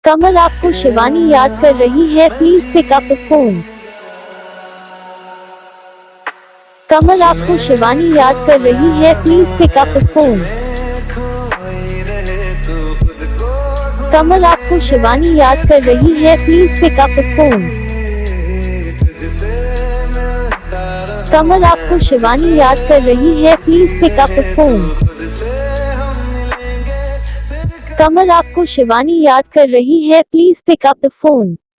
कमल आपको शिवानी याद कर रही है, please pick up the phone. Kamal आपको शिवानी याद कर रही है, please pick up the phone. Kamal आपको शिवानी याद कर रही है, please pick up the phone. Kamal आपको शिवानी याद कर रही है, please pick up the phone. Kamal आपको शिवानी याद कर रही है, please pick up the phone.